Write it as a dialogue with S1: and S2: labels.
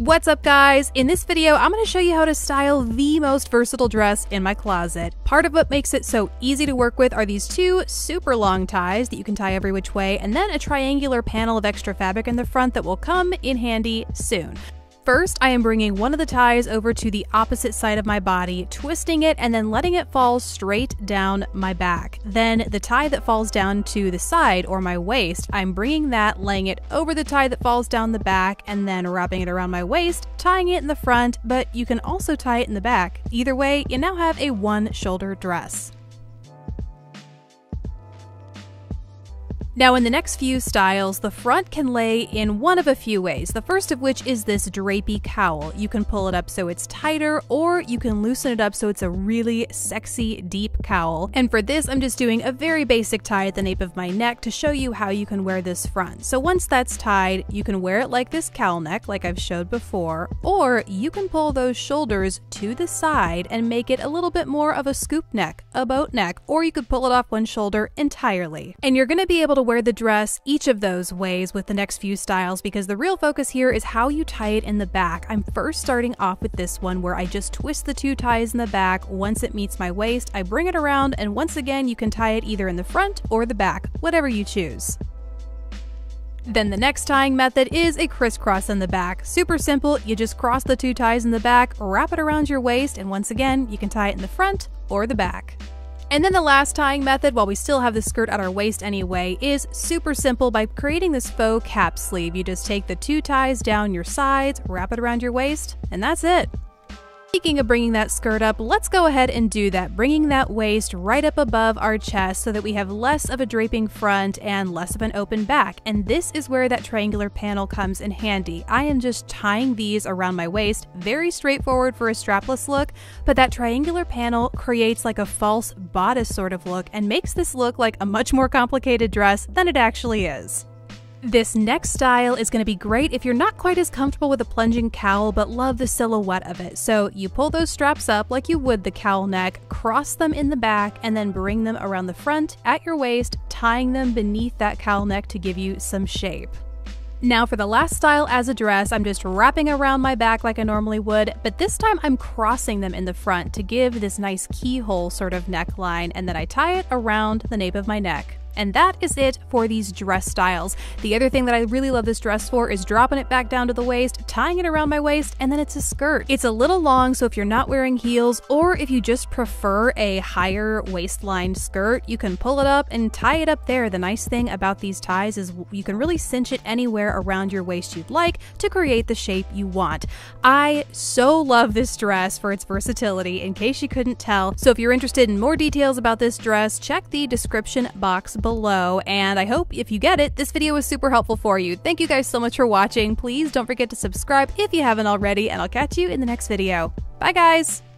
S1: What's up, guys? In this video, I'm going to show you how to style the most versatile dress in my closet. Part of what makes it so easy to work with are these two super long ties that you can tie every which way, and then a triangular panel of extra fabric in the front that will come in handy soon. First, I am bringing one of the ties over to the opposite side of my body, twisting it and then letting it fall straight down my back. Then the tie that falls down to the side or my waist, I'm bringing that, laying it over the tie that falls down the back, and then wrapping it around my waist, tying it in the front, but you can also tie it in the back. Either way, you now have a one-shoulder dress. Now, in the next few styles, the front can lay in one of a few ways, the first of which is this drapey cowl. You can pull it up so it's tighter, or you can loosen it up so it's a really sexy, deep cowl. And for this, I'm just doing a very basic tie at the nape of my neck to show you how you can wear this front. So once that's tied, you can wear it like this cowl neck, like I've showed before, or you can pull those shoulders to the side and make it a little bit more of a scoop neck, a boat neck, or you could pull it off one shoulder entirely. And you're going to be able to wear the dress each of those ways with the next few styles, because the real focus here is how you tie it in the back. I'm first starting off with this one where I just twist the two ties in the back. Once it meets my waist, I bring it around, and once again you can tie it either in the front or the back, whatever you choose. Then the next tying method is a crisscross in the back. Super simple, you just cross the two ties in the back, wrap it around your waist, and once again you can tie it in the front or the back. And then the last tying method, while we still have the skirt at our waist anyway, is super simple by creating this faux cap sleeve. You just take the two ties down your sides, wrap it around your waist, and that's it. Speaking of bringing that skirt up, let's go ahead and do that, bringing that waist right up above our chest so that we have less of a draping front and less of an open back. And this is where that triangular panel comes in handy. I am just tying these around my waist, very straightforward for a strapless look, but that triangular panel creates like a false bodice sort of look and makes this look like a much more complicated dress than it actually is. This next style is going to be great if you're not quite as comfortable with a plunging cowl but love the silhouette of it. So you pull those straps up like you would the cowl neck, cross them in the back, and then bring them around the front at your waist, tying them beneath that cowl neck to give you some shape. Now for the last style as a dress, I'm just wrapping around my back like I normally would, but this time I'm crossing them in the front to give this nice keyhole sort of neckline, and then I tie it around the nape of my neck. And that is it for these dress styles. The other thing that I really love this dress for is dropping it back down to the waist, tying it around my waist, and then it's a skirt. It's a little long, so if you're not wearing heels, or if you just prefer a higher waistline skirt, you can pull it up and tie it up there. The nice thing about these ties is you can really cinch it anywhere around your waist you'd like to create the shape you want. I so love this dress for its versatility, in case you couldn't tell. So if you're interested in more details about this dress, check the description box below, and I hope if you get it, this video was super helpful for you. Thank you guys so much for watching. Please don't forget to subscribe if you haven't already, and I'll catch you in the next video. Bye guys!